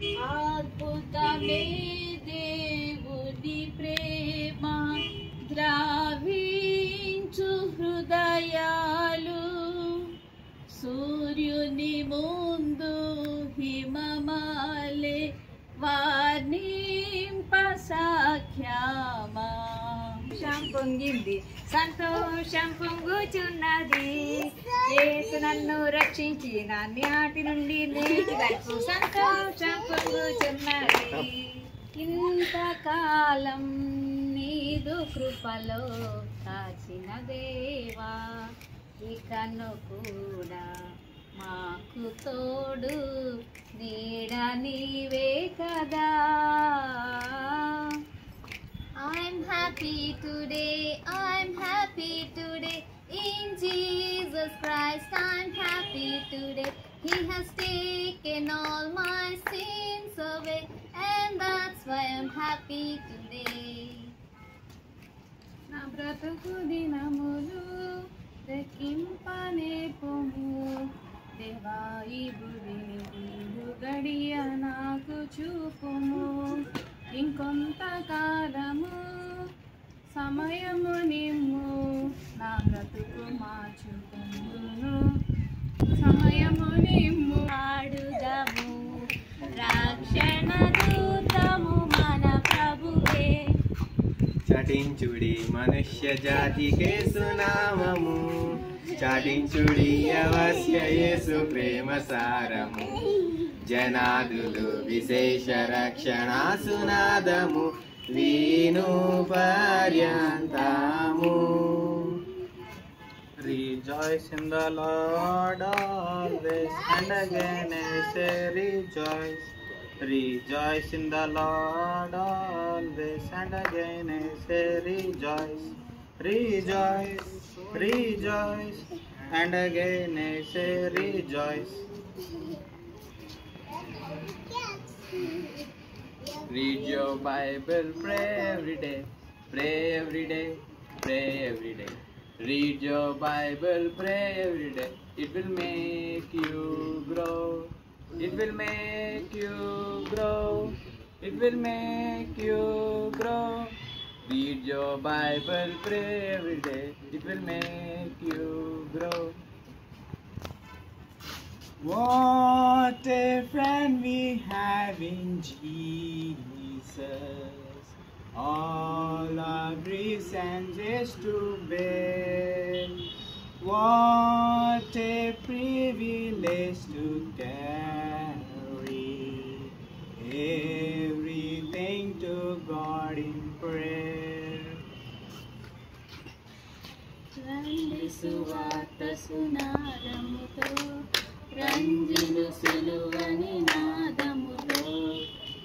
అద్భుతమే దేవుని ప్రేమ ద్రావించు హృదయాలు సూర్యుని ముందు హిమమాలే వార్నింప సాఖ్యమా. పొంగింది సంతోషం పొంగుచున్నది యేసు నన్ను రక్షించి నాటి నుండి నేటి వరకు సంతోషం పొంగుచున్నది. ఇంతకాలం నీదు కృపలో కాచిన దేవా ఇకను కూడా మాకు తోడు నీడ నీవే కదా. I'm happy today, I'm happy today, in Jesus Christ I'm happy today. He has taken all my sins away, and that's why I'm happy today. నా బ్రతుకు దినములు లెక్కింపనే పొము దేవా ఈ భూమిని నీవు గడియ నాకు చూపుము. ఇంకొంత కాలము సమయము నిమ్ము నా బ్రతుకు మార్చుకుందును సమయము నిమ్ము. ఆడుదము రక్షణ దూతము మన ప్రభువే చాటించుడి మనుష్య జాతికే సునామము చాటించుడి అవశ్య యేసు ప్రేమ సారము జనాదులు విశేష రక్షణ సునాదము వీను పర్యంతము. Rejoice in the Lord always, and again I say rejoice. Rejoice in the Lord always, and again I say rejoice. Rejoice, rejoice, and again I say rejoice. Read your Bible, pray every day, pray every day, pray every day. Read your Bible, pray every day. It will make you grow. It will make you grow. It will make you grow. Read your Bible, pray every day. It will make you grow. What a friend we have in Jesus, all our griefs and joys to bear. What a privilege to carry everything to God in prayer. రండి సువార్త సునాదముతో రంజిను సిలువని నాదముతో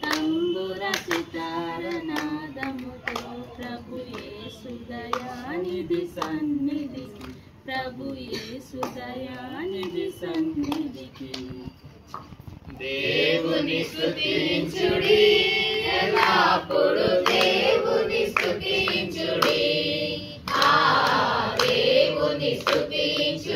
తంబుర సితార నాదముతో ప్రభు యేసు దయానిధి సన్నిధికి ప్రభు యేసు దయానిధి సన్నిధికి. దేవుని స్తుతించుడి ఎల్లప్పుడు దేవుని స్తుతించుడి ఆ దేవుని స్తుతించుడి